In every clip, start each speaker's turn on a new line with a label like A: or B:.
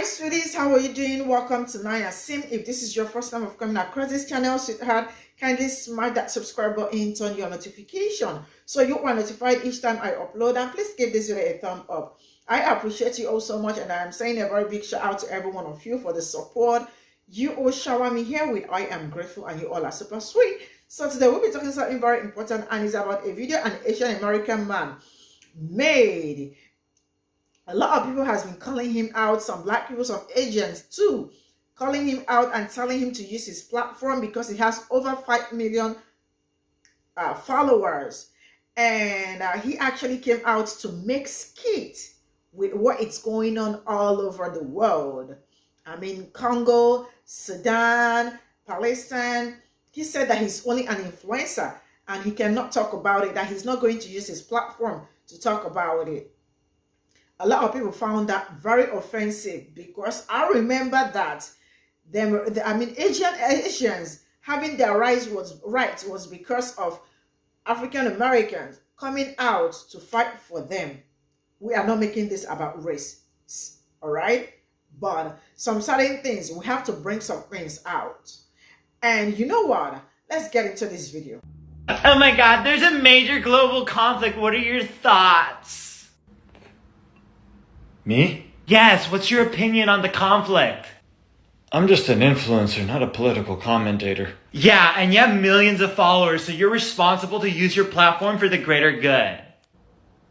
A: Hi sweeties, how are you doing? Welcome to Naya Sim. If this is your first time of coming across this channel, sweetheart, kindly smash that subscribe button, turn your notification so you are notified each time I upload, and please give this video a thumb up. I appreciate you all so much, and I am saying a very big shout out to every one of you for the support you all shower me here with. I am grateful and you all are super sweet. So today we'll be talking something very important, and it's about a video an Asian American man made. A lot of people has been calling him out, some black people, some Asians too, calling him out and telling him to use his platform because he has over 5 million followers. And he actually came out to make skit with what is going on all over the world. I mean, Congo, Sudan, Palestine. He said that he's only an influencer and he cannot talk about it, that he's not going to use his platform to talk about it. A lot of people found that very offensive because I remember that Asians having their rights was because of African Americans coming out to fight for them. We are not making this about race, all right? But some certain things, we have to bring some things out. And you know what? Let's get into this video.
B: Oh my God, there's a major global conflict. What are your thoughts?
C: Me?
B: Yes, what's your opinion on the conflict?
C: I'm just an influencer, not a political commentator.
B: Yeah, and you have millions of followers, so you're responsible to use your platform for the greater good.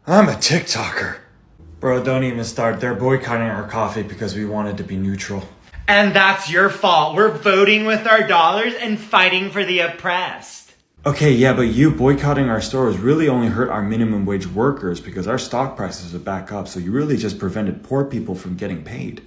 C: I'm a TikToker. Bro, don't even start. They're boycotting our coffee because we wanted to be neutral.
B: And that's your fault. We're voting with our dollars and fighting for the oppressed.
C: Okay, yeah, but you boycotting our stores really only hurt our minimum wage workers because our stock prices are back up, so you really just prevented poor people from getting paid.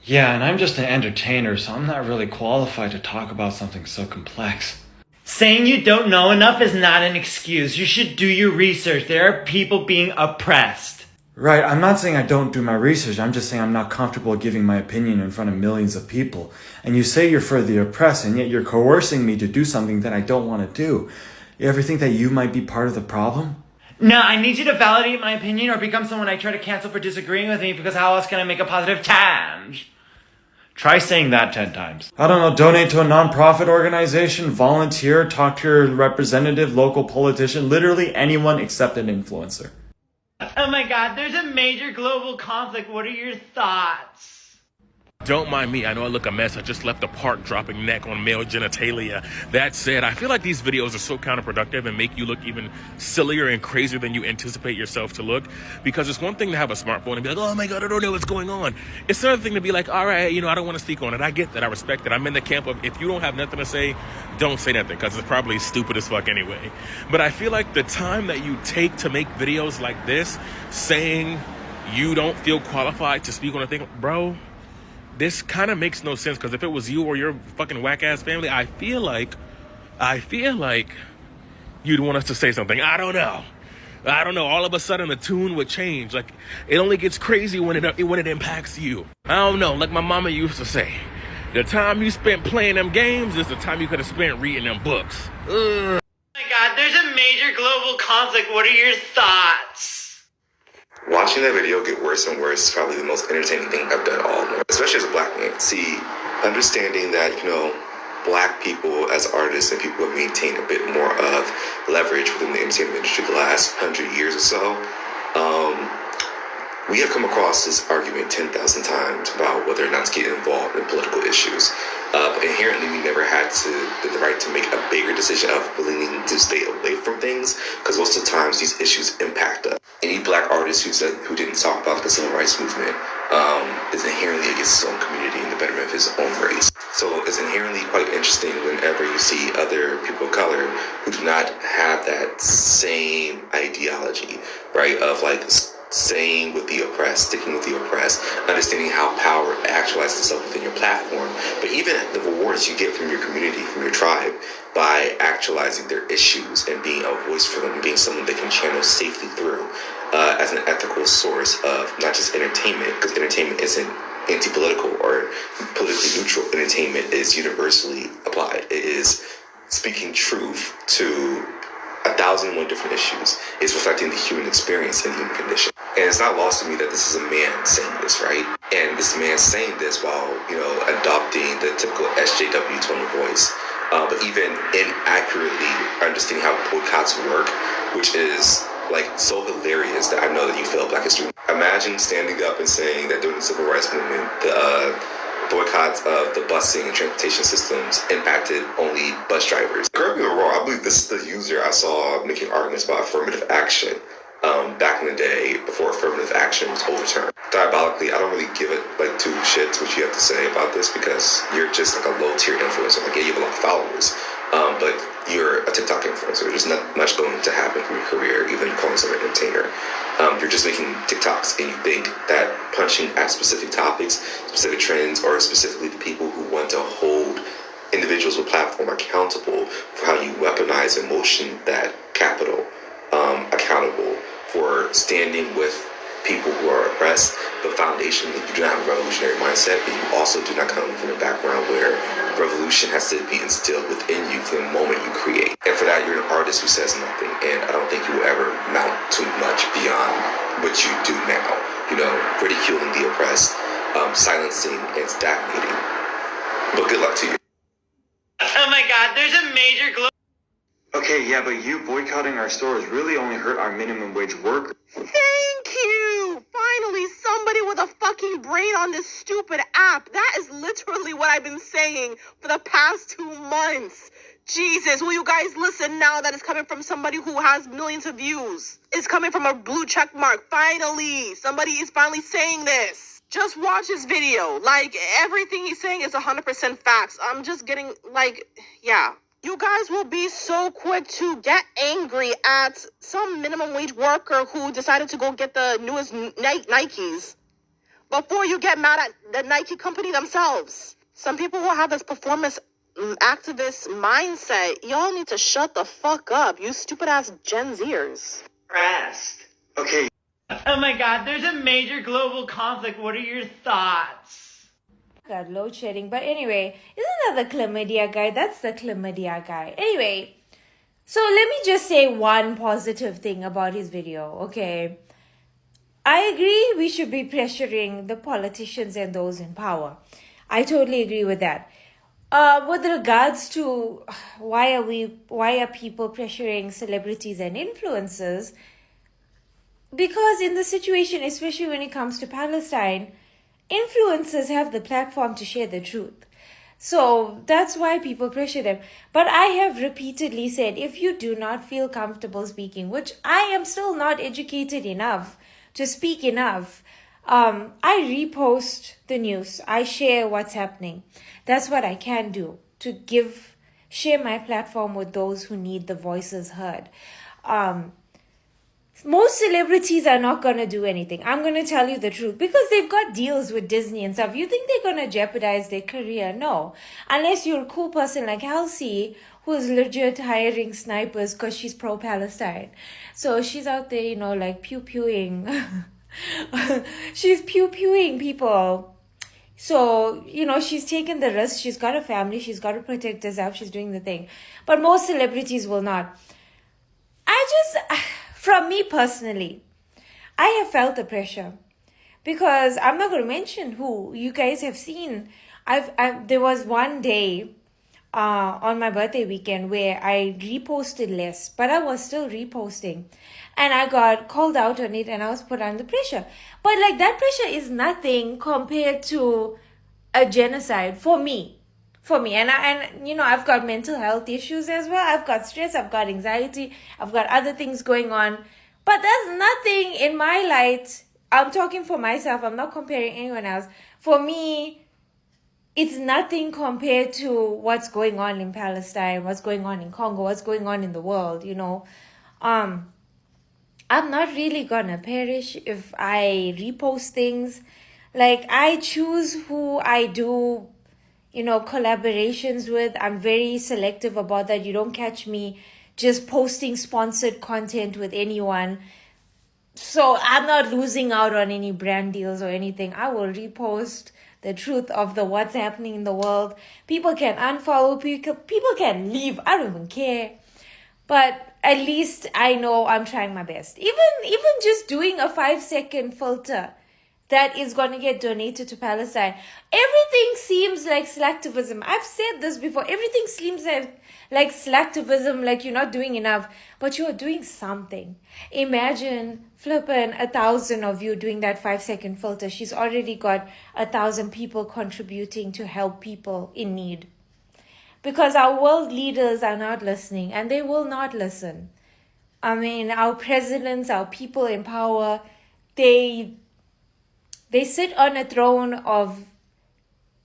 C: Yeah, and I'm just an entertainer, so I'm not really qualified to talk about something so complex.
B: Saying you don't know enough is not an excuse. You should do your research. There are people being oppressed.
C: Right, I'm not saying I don't do my research, I'm just saying I'm not comfortable giving my opinion in front of millions of people. And you say you're for the oppressed, and yet you're coercing me to do something that I don't want to do. You ever think that you might be part of the problem?
B: No, I need you to validate my opinion or become someone I try to cancel for disagreeing with me, because how else can I make a positive change? Try saying that 10 times.
C: I don't know, donate to a non-profit organization, volunteer, talk to your representative, local politician, literally anyone except an influencer.
B: Oh my God, there's a major global conflict. What are your thoughts?
D: Don't mind me, I know I look a mess. I just left the park dropping neck on male genitalia. That said, I feel like these videos are so counterproductive and make you look even sillier and crazier than you anticipate yourself to look. Because it's one thing to have a smartphone and be like, oh my God, I don't know what's going on. It's another thing to be like, all right, I don't want to speak on it. I get that, I respect it. I'm in the camp of, if you don't have nothing to say, don't say nothing, because it's probably stupid as fuck anyway. But I feel like the time that you take to make videos like this, saying you don't feel qualified to speak on a thing, bro, this kind of makes no sense, because if it was you or your fucking whack-ass family, I feel like you'd want us to say something. I don't know. All of a sudden, the tune would change. Like, it only gets crazy when it impacts you. I don't know. Like my mama used to say, the time you spent playing them games is the time you could have spent reading them books. Ugh.
B: Oh my God, there's a major global conflict. What are your thoughts?
E: Watching that video get worse and worse is probably the most entertaining thing I've done all morning, especially as a black man. See, understanding that, black people as artists and people have maintained a bit more of leverage within the entertainment industry the last 100 years or so. We have come across this argument 10,000 times about whether or not to get involved in political issues. Inherently, we never had the right to make a bigger decision of willing to stay away from things, because most of the times these issues impact us. Any black artist who didn't talk about the civil rights movement is inherently against his own community and the betterment of his own race. So it's inherently quite interesting whenever you see other people of color who do not have that same ideology, right, of like staying with the oppressed, sticking with the oppressed, understanding how power actualizes itself within your platform, but even the rewards you get from your community, from your tribe, by actualizing their issues and being a voice for them, and being someone they can channel safely through as an ethical source of not just entertainment, because entertainment isn't anti-political or politically neutral. Entertainment is universally applied. It is speaking truth to 1,001 different issues. It's reflecting the human experience and human condition. And it's not lost to me that this is a man saying this, right? And this man saying this while, adopting the typical SJW tone of voice, but even inaccurately understanding how boycotts work, which is like so hilarious that I know that you failed Black History. Imagine standing up and saying that during the Civil Rights Movement, the boycotts of the busing and transportation systems impacted only bus drivers. Correct me if I'm wrong, I believe this is the user I saw making arguments about affirmative action back in the day before affirmative action was overturned. Diabolically, I don't really give it like two shits what you have to say about this because you're just like a low tier influencer. Like, yeah, you have a lot of followers, but you're a TikTok influencer. There's not much going to happen from your career, even calling yourself an entertainer. You're just making TikToks, and you think that punching at specific topics, specific trends, or specifically the people who want to hold individuals with platform accountable for how you weaponize and motion that capital accountable for standing with people who are oppressed, but foundationally you do not have a revolutionary mindset, but you also do not come from a background where revolution has to be instilled within you from the moment you create. And for that, you're an artist who says nothing, and I don't think you will ever mount too much beyond what you do now. Ridiculing the oppressed, silencing and stagnating. But good luck to you.
B: Oh my god, there's a major
C: Okay, yeah, but you boycotting our stores really only hurt our minimum wage workers.
F: Thank you! Finally, somebody with a fucking brain on this stupid app. That is literally what I've been saying for the past 2 months. Jesus, will you guys listen now that it's coming from somebody who has millions of views? It's coming from a blue check mark. Finally, somebody is finally saying this. Just watch his video. Like, everything he's saying is 100% facts. I'm just getting, yeah. You guys will be so quick to get angry at some minimum wage worker who decided to go get the newest Nikes before you get mad at the Nike company themselves. Some people will have this performance activist mindset. Y'all need to shut the fuck up, you stupid ass Gen Zers.
C: Okay.
B: Oh my god, there's a major global conflict. What are your thoughts?
G: Got load shedding. But anyway, isn't that the chlamydia guy? That's the chlamydia guy. Anyway, so let me just say one positive thing about his video, okay? I agree we should be pressuring the politicians and those in power. I totally agree with that. With regards to why are people pressuring celebrities and influencers? Because in the situation, especially when it comes to Palestine, influencers have the platform to share the truth. So that's why people pressure them. But I have repeatedly said, if you do not feel comfortable speaking, which I am still not educated enough to speak enough, I repost the news. I share what's happening. That's what I can do to share my platform with those who need the voices heard. Most celebrities are not going to do anything. I'm going to tell you the truth. Because they've got deals with Disney and stuff. You think they're going to jeopardize their career? No. Unless you're a cool person like Halsey, who's legit hiring snipers because she's pro-Palestine. So she's out there, pew-pewing. She's pew-pewing people. So, she's taken the risk. She's got a family. She's got to protect herself. She's doing the thing. But most celebrities will not. From me personally, I have felt the pressure because I'm not going to mention who. You guys have seen. There was one day on my birthday weekend where I reposted less, but I was still reposting. And I got called out on it and I was put under pressure. But that pressure is nothing compared to a genocide for me. And I've got mental health issues as well. I've got stress, I've got anxiety, I've got other things going on. But there's nothing in my light. I'm talking for myself. I'm not comparing anyone else. For me, it's nothing compared to what's going on in Palestine, what's going on in Congo, what's going on in the world, I'm not really gonna perish if I repost things. I choose who I do collaborations with. I'm very selective about that. You don't catch me just posting sponsored content with anyone. So I'm not losing out on any brand deals or anything. I will repost the truth of what's happening in the world. People can unfollow, people can leave. I don't even care. But at least I know I'm trying my best. Even just doing a 5-second filter that is going to get donated to Palestine. Everything seems like slacktivism. I've said this before. Everything seems like slacktivism, like you're not doing enough, but you're doing something. Imagine flipping 1,000 of you doing that 5-second filter. She's already got 1,000 people contributing to help people in need. Because our world leaders are not listening, and they will not listen. I mean, our presidents, our people in power, they sit on a throne of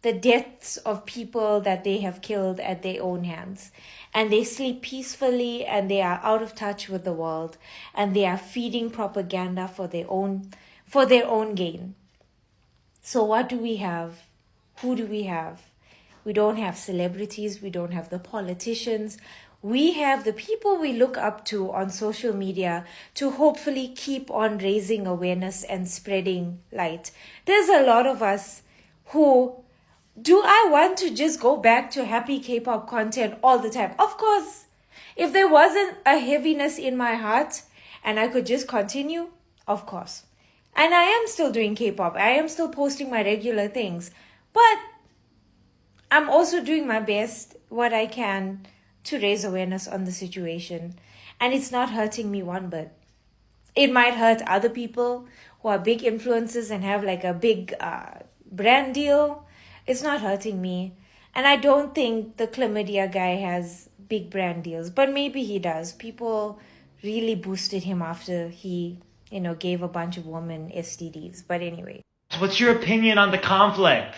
G: the deaths of people that they have killed at their own hands. And they sleep peacefully, and they are out of touch with the world. And they are feeding propaganda for their own gain. So what do we have? Who do we have? We don't have celebrities. We don't have the politicians. We have the people we look up to on social media to hopefully keep on raising awareness and spreading light. There's a lot of us who, do I want to just go back to happy K-pop content all the time? Of course. If there wasn't a heaviness in my heart and I could just continue, of course. And I am still doing K-pop. I am still posting my regular things. But I'm also doing my best, what I can, to raise awareness on the situation. And it's not hurting me one bit. It might hurt other people who are big influencers and have like a big brand deal. It's not hurting me. And I don't think the chlamydia guy has big brand deals, but maybe he does. People really boosted him after he, gave a bunch of women STDs. But anyway.
B: What's your opinion on the conflict?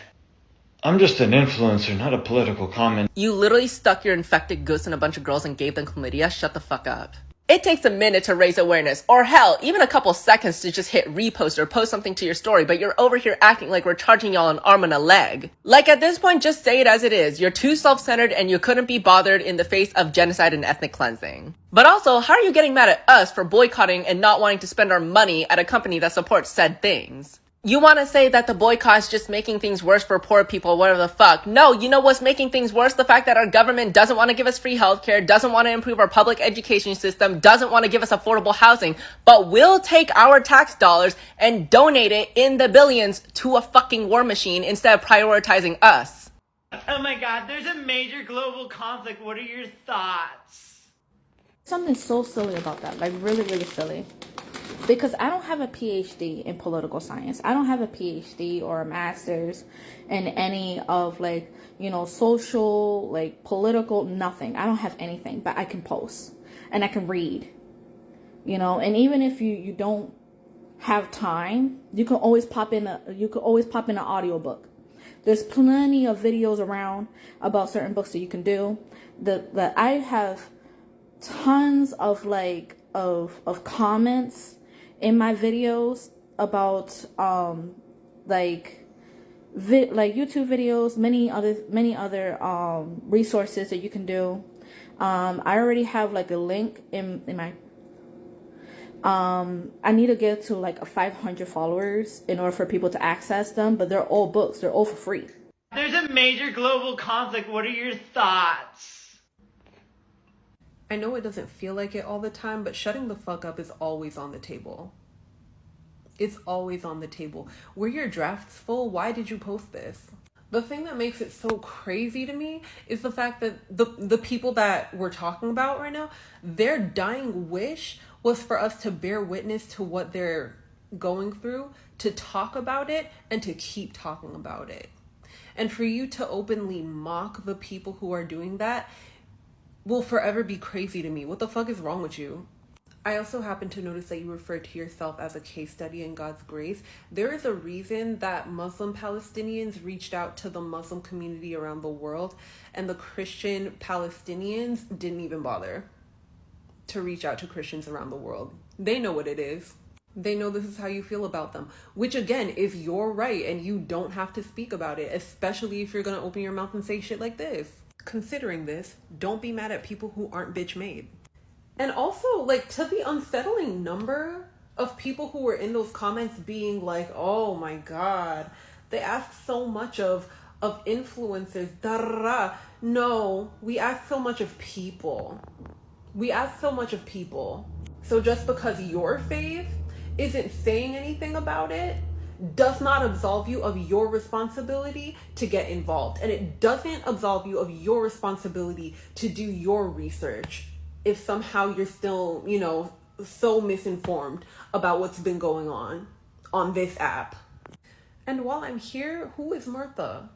C: I'm just an influencer, not a political comment.
H: You literally stuck your infected goose in a bunch of girls and gave them chlamydia? Shut the fuck up. It takes a minute to raise awareness, or hell, even a couple seconds to just hit repost or post something to your story, but you're over here acting like we're charging y'all an arm and a leg. Like at this point, just say it as it is. You're too self-centered and you couldn't be bothered in the face of genocide and ethnic cleansing. But also, how are you getting mad at us for boycotting and not wanting to spend our money at a company that supports said things? You want to say that the boycott's just making things worse for poor people, whatever the fuck. No, you know what's making things worse? The fact that our government doesn't want to give us free healthcare, doesn't want to improve our public education system, doesn't want to give us affordable housing, but will take our tax dollars and donate it in the billions to a fucking war machine instead of prioritizing us.
B: Oh my god, there's a major global conflict. What are your thoughts?
I: Something so silly about that, like really, really silly. Because I don't have a PhD in political science. I don't have a PhD or a master's in any of social, political, nothing. I don't have anything, but I can post and I can read, and even if you don't have time, you can always pop in an audiobook. There's plenty of videos around about certain books that you can do. That I have tons of of comments in my videos about YouTube videos, many other resources that you can do. I already have a link in my I need to get to 500 followers in order for people to access them, but they're all books, they're all for free.
B: There's a major global conflict. What are your thoughts?
J: I know it doesn't feel like it all the time, but shutting the fuck up is always on the table. It's always on the table. Were your drafts full? Why did you post this? The thing that makes it so crazy to me is the fact that the people that we're talking about right now, their dying wish was for us to bear witness to what they're going through, to talk about it, and to keep talking about it. And for you to openly mock the people who are doing that will forever be crazy to me. What the fuck is wrong with you? I also happen to notice that you refer to yourself as a case study in God's grace. There is a reason that Muslim Palestinians reached out to the Muslim community around the world, and the Christian Palestinians didn't even bother to reach out to Christians around the world. They know what it is. They know this is how you feel about them, which again is your right, and you don't have to speak about it, especially if you're gonna open your mouth and say shit like this. Considering this, don't be mad at people who aren't bitch made. And also, to the unsettling number of people who were in those comments being like, oh my god, they ask so much of influencers. No, we ask so much of people. We ask so much of people. So just because your faith isn't saying anything about it does not absolve you of your responsibility to get involved. And it doesn't absolve you of your responsibility to do your research if somehow you're still, so misinformed about what's been going on this app. And while I'm here, who is Martha?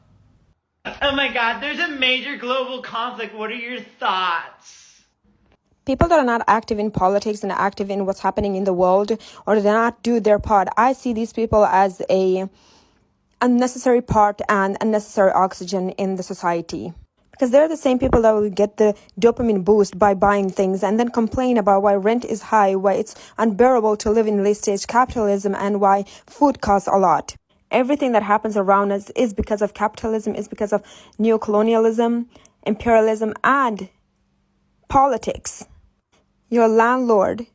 B: Oh my god, there's a major global conflict. What are your thoughts?
K: People that are not active in politics and active in what's happening in the world, or do not do their part, I see these people as a unnecessary part and unnecessary oxygen in the society. Because they're the same people that will get the dopamine boost by buying things and then complain about why rent is high, why it's unbearable to live in late stage capitalism, and why food costs a lot. Everything that happens around us is because of capitalism, is because of neocolonialism, imperialism, and politics. Your landlord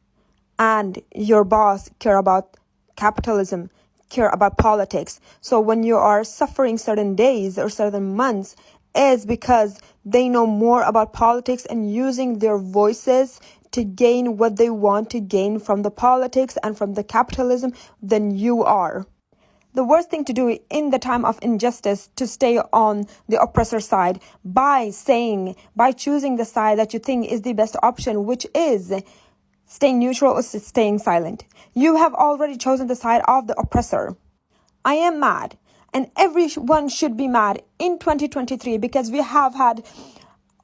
K: and your boss care about capitalism, care about politics. So when you are suffering certain days or certain months, is because they know more about politics and using their voices to gain what they want to gain from the politics and from the capitalism than you are. The worst thing to do in the time of injustice to stay on the oppressor side by choosing the side that you think is the best option, which is staying neutral or staying silent. You have already chosen the side of the oppressor. I am mad, and everyone should be mad in 2023 because we have had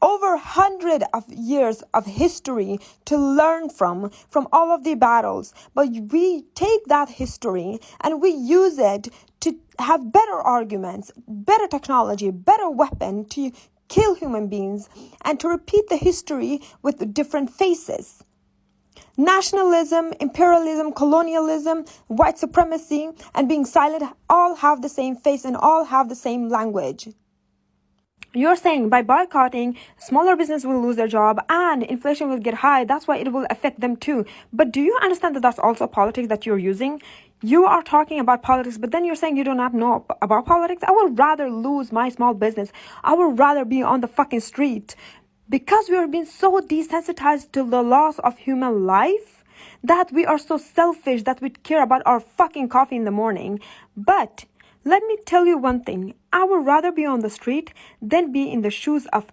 K: over 100 of years of history to learn from all of the battles. But we take that history and we use it to have better arguments, better technology, better weapon to kill human beings and to repeat the history with different faces. Nationalism, imperialism, colonialism, white supremacy, and being silent all have the same face and all have the same language. You're saying by boycotting, smaller business will lose their job and inflation will get high. That's why it will affect them too. But do you understand that that's also politics that you're using? You are talking about politics, but then you're saying you do not know about politics. I would rather lose my small business. I would rather be on the fucking street because we are being so desensitized to the loss of human life that we are so selfish that we care about our fucking coffee in the morning. But let me tell you one thing. I would rather be on the street than be in the shoes of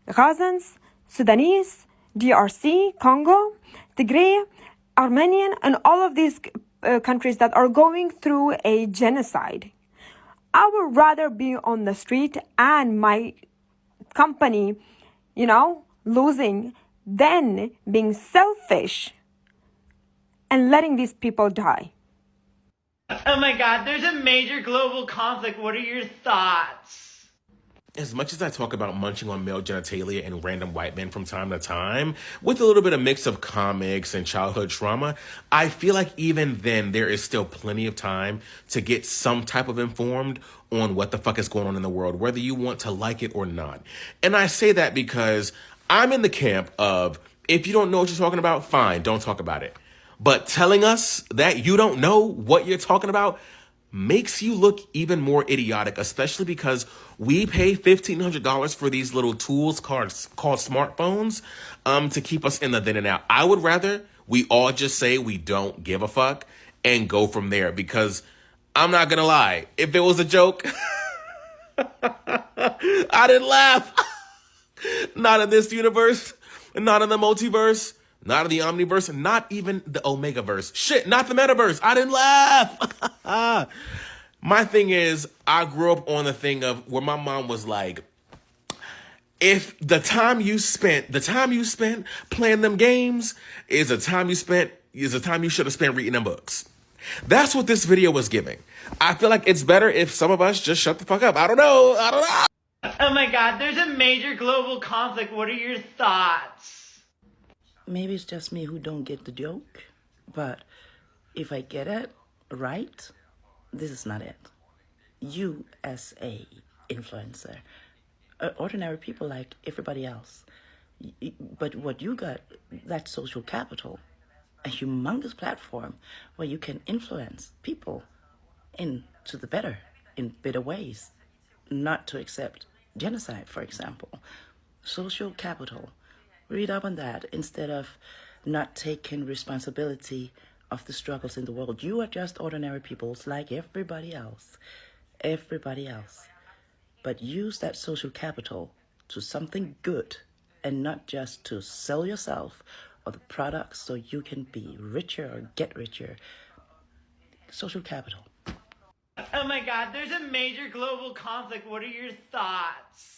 K: Gazans, Sudanese, DRC, Congo, Tigray, Armenian, and all of these countries that are going through a genocide. I would rather be on the street and my company, losing than being selfish and letting these people die.
B: Oh my god, there's a major global conflict. What are your thoughts?
D: As much as I talk about munching on male genitalia and random white men from time to time, with a little bit of mix of comics and childhood trauma, I feel like even then there is still plenty of time to get some type of informed on what the fuck is going on in the world, whether you want to like it or not. And I say that because I'm in the camp of, if you don't know what you're talking about, fine, don't talk about it. But telling us that you don't know what you're talking about makes you look even more idiotic, especially because we pay $1,500 for these little tools called smartphones to keep us in the then and out. I would rather we all just say we don't give a fuck and go from there, because I'm not going to lie. If it was a joke, I didn't laugh. Not in this universe, not in the multiverse, not in the omniverse, not even the Omegaverse. Shit, not the metaverse. I didn't laugh. My thing is, I grew up on the thing of where my mom was like, if the time you spent playing them games is the time you should have spent reading them books. That's what this video was giving. I feel like it's better if some of us just shut the fuck up. I don't know.
B: Oh my god, there's a major global conflict. What are your thoughts?
L: Maybe it's just me who don't get the joke, but if I get it right, this is not it. You as a influencer, ordinary people like everybody else, but what you got, that's social capital, a humongous platform where you can influence people into the better, in better ways, not to accept genocide, for example. Social capital. Read up on that instead of not taking responsibility of the struggles in the world. You are just ordinary people like everybody else. Everybody else. But use that social capital to something good and not just to sell yourself or the products so you can be richer or get richer. Social capital.
B: Oh my god, there's a major global conflict. What are your thoughts?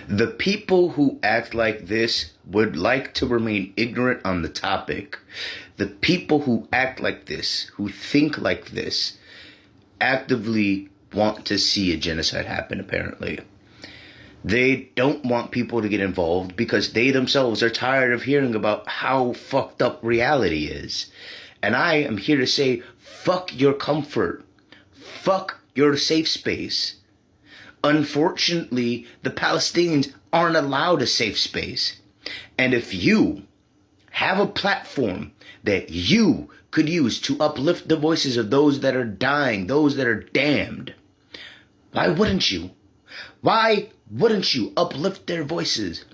M: The people who act like this would like to remain ignorant on the topic. The people who act like this, who think like this, actively want to see a genocide happen, apparently. They don't want people to get involved because they themselves are tired of hearing about how fucked up reality is. And I am here to say, fuck your comfort. Fuck your safe space. Unfortunately, the Palestinians aren't allowed a safe space. And if you have a platform that you could use to uplift the voices of those that are dying, those that are damned, why wouldn't you? Why wouldn't you uplift their voices?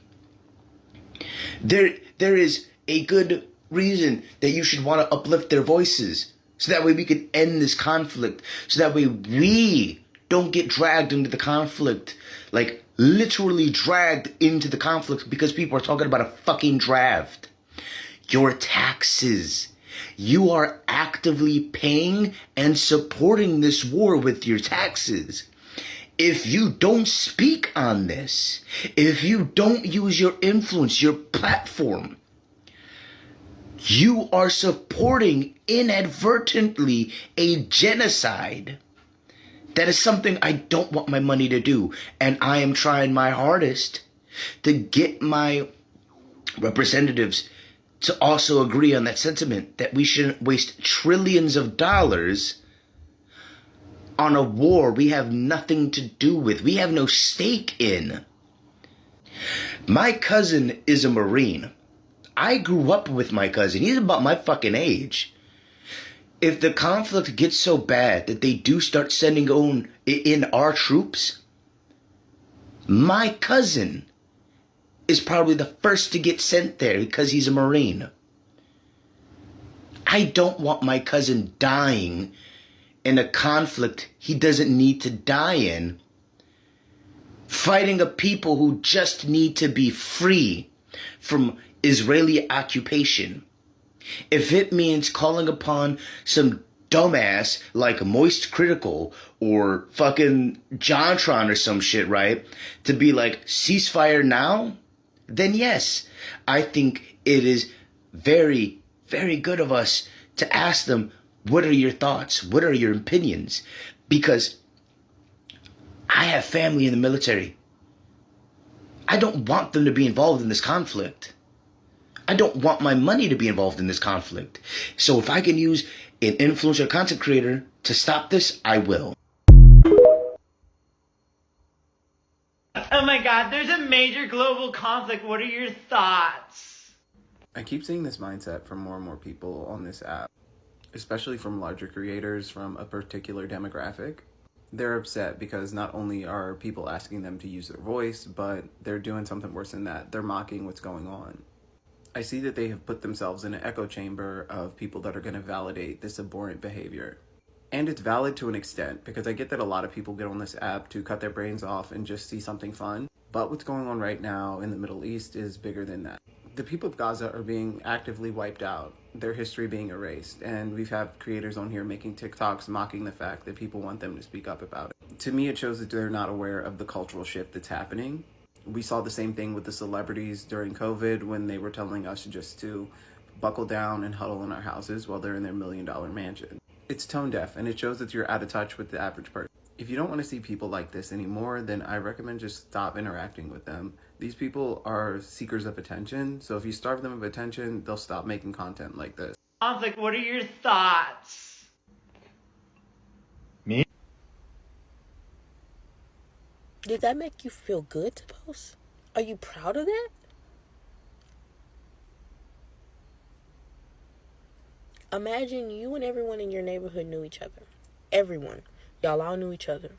M: There is a good reason that you should want to uplift their voices, so that way we could end this conflict, so that way we don't get dragged into the conflict, like literally dragged into the conflict because people are talking about a fucking draft. Your taxes. You are actively paying and supporting this war with your taxes. If you don't speak on this, if you don't use your influence, your platform, you are supporting inadvertently a genocide. That is something I don't want my money to do. And I am trying my hardest to get my representatives to also agree on that sentiment, that we shouldn't waste trillions of dollars on a war we have nothing to do with. We have no stake in. My cousin is a Marine. I grew up with my cousin. He's about my fucking age. If the conflict gets so bad that they do start sending in our troops, my cousin is probably the first to get sent there because he's a Marine. I don't want my cousin dying in a conflict he doesn't need to die in, fighting a people who just need to be free from Israeli occupation. If it means calling upon some dumbass like Moist Critical or fucking Jontron or some shit, right, to be like, ceasefire now, then yes, I think it is very, very good of us to ask them, what are your thoughts? What are your opinions? Because I have family in the military. I don't want them to be involved in this conflict. I don't want my money to be involved in this conflict. So if I can use an influencer content creator to stop this, I will.
B: Oh my god, there's a major global conflict. What are your thoughts?
N: I keep seeing this mindset from more and more people on this app, especially from larger creators from a particular demographic. They're upset because not only are people asking them to use their voice, but they're doing something worse than that. They're mocking what's going on. I see that they have put themselves in an echo chamber of people that are going to validate this abhorrent behavior. And it's valid to an extent, because I get that a lot of people get on this app to cut their brains off and just see something fun. But what's going on right now in the Middle East is bigger than that. The people of Gaza are being actively wiped out, their history being erased, and we've had creators on here making TikToks mocking the fact that people want them to speak up about it. To me, it shows that they're not aware of the cultural shift that's happening. We saw the same thing with the celebrities during COVID when they were telling us just to buckle down and huddle in our houses while they're in their $1 million mansion. It's tone deaf, and it shows that you're out of touch with the average person. If you don't want to see people like this anymore, then I recommend just stop interacting with them. These people are seekers of attention, so if you starve them of attention, they'll stop making content like this.
B: Conflict, what are your thoughts?
C: Me?
O: Did that make you feel good to post? Are you proud of that? Imagine you and everyone in your neighborhood knew each other. Everyone. Y'all all knew each other.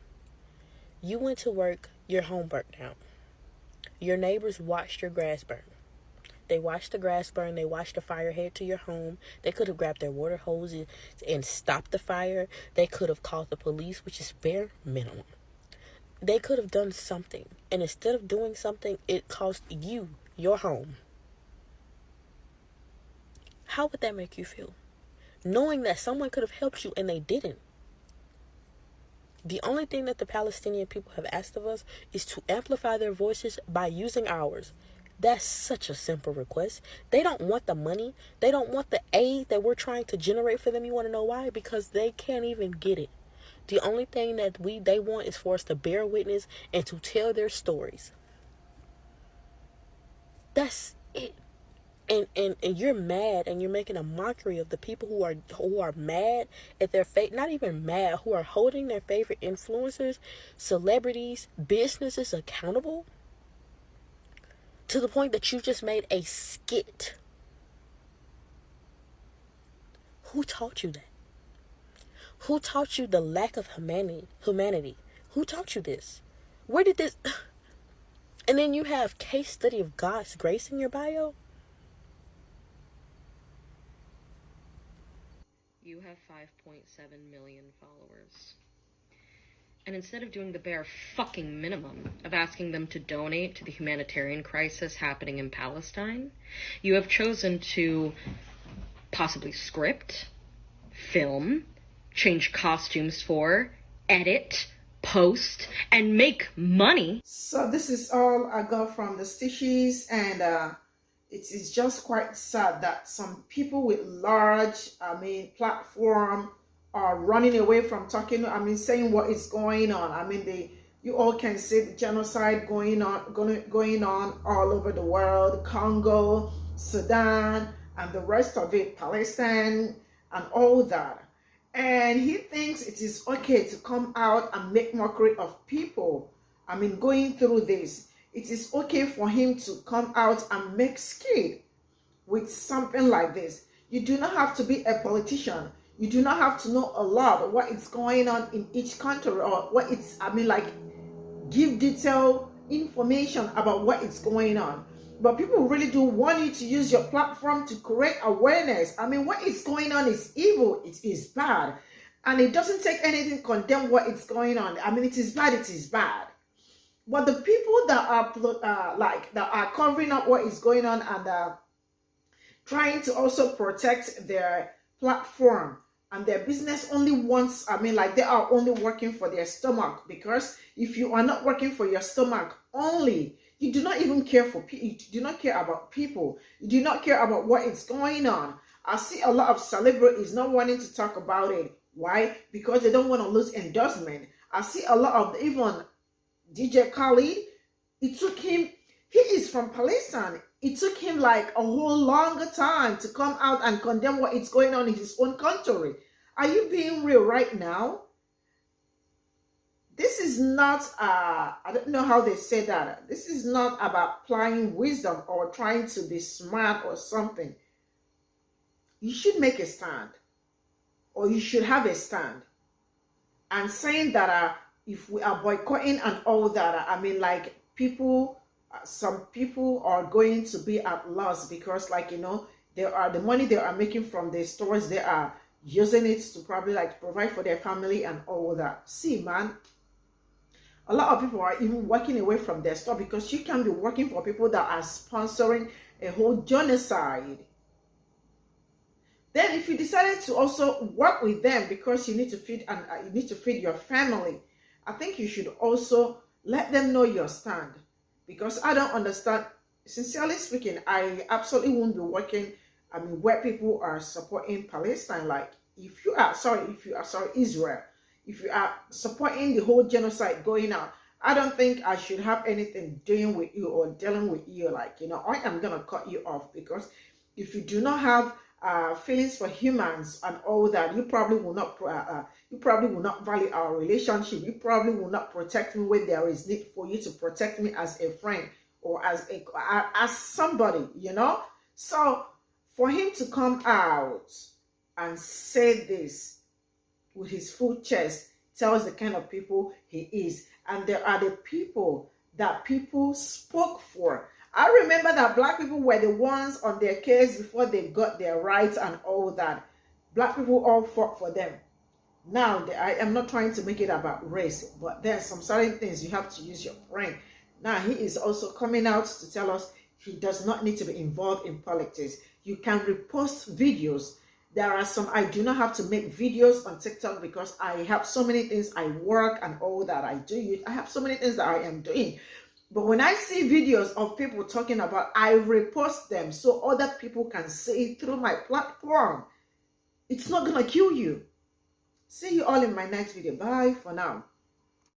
O: You went to work, your home burnt down. Your neighbors watched your grass burn. They watched the grass burn. They watched the fire head to your home. They could have grabbed their water hoses and stopped the fire. They could have called the police, which is bare minimum. They could have done something. And instead of doing something, it cost you your home. How would that make you feel? Knowing that someone could have helped you and they didn't. The only thing that the Palestinian people have asked of us is to amplify their voices by using ours. That's such a simple request. They don't want the money. They don't want the aid that we're trying to generate for them. You want to know why? Because they can't even get it. The only thing that they want is for us to bear witness and to tell their stories. That's it. And you're mad, and you're making a mockery of the people who are mad at their fate, not even mad, who are holding their favorite influencers, celebrities, businesses accountable, to the point that you just made a skit. Who taught you that? Who taught you the lack of humanity? Who taught you this? Where did this? And then you have case study of God's grace in your bio.
P: You have 5.7 million followers. And instead of doing the bare fucking minimum of asking them to donate to the humanitarian crisis happening in Palestine, you have chosen to possibly script, film, change costumes for, edit, post, and make money.
A: So this is all I got from the stitches, and it is just quite sad that some people with large, platform are running away from talking, saying what is going on. You all can see the genocide going on all over the world, Congo, Sudan, and the rest of it, Palestine, and all that. And he thinks it is okay to come out and make mockery of people, going through this. It is okay for him to come out and make skit with something like this. You do not have to be a politician. You do not have to know a lot of what is going on in each country, or what it's, give detailed information about what is going on. But people really do want you to use your platform to create awareness. What is going on is evil. It is bad. And it doesn't take anything to condemn what is going on. It is bad. It is bad. But the people that are covering up what is going on and trying to also protect their platform and their business only wants, they are only working for their stomach. Because if you are not working for your stomach only, you do not even care for people. You do not care about people. You do not care about what is going on. I see a lot of celebrities not wanting to talk about it. Why? Because they don't want to lose endorsement. I see a lot of even DJ Khaled. It took him, he is from Palestine. It took him like a whole longer time to come out and condemn what is going on in his own country. Are you being real right now? This is not, I don't know how they say that. This is not about applying wisdom or trying to be smart or something. You should make a stand, or you should have a stand. And saying that if we are boycotting and all that, people, some people are going to be at loss because, there are the money they are making from the stores, they are using it to probably provide for their family and all that. See, man, a lot of people are even walking away from their store because you can be working for people that are sponsoring a whole genocide. Then if you decided to also work with them because you need to feed and you need to feed your family, I think you should also let them know your stand. Because I don't understand, sincerely speaking, I absolutely won't be working, where people are supporting Palestine. If you are Israel, if you are supporting the whole genocide going on, I don't think I should have anything doing with you or dealing with you. I am gonna cut you off, because if you do not have feelings for humans and all that, you probably will not value our relationship. You probably will not protect me when there is need for you to protect me as a friend or as somebody, So for him to come out and say this with his full chest tells the kind of people he is. And there are the people that people spoke for. I remember that black people were the ones on their case before they got their rights and all that. Black people all fought for them. Now, I am not trying to make it about race, but there's some certain things you have to use your brain. Now, he is also coming out to tell us he does not need to be involved in politics. You can repost videos. There are some, I do not have to make videos on TikTok because I have so many things. I work and all that I do. I have so many things that I am doing. But when I see videos of people talking about, I repost them so other people can see it through my platform. It's not going to kill you. See you all in my next video. Bye for now.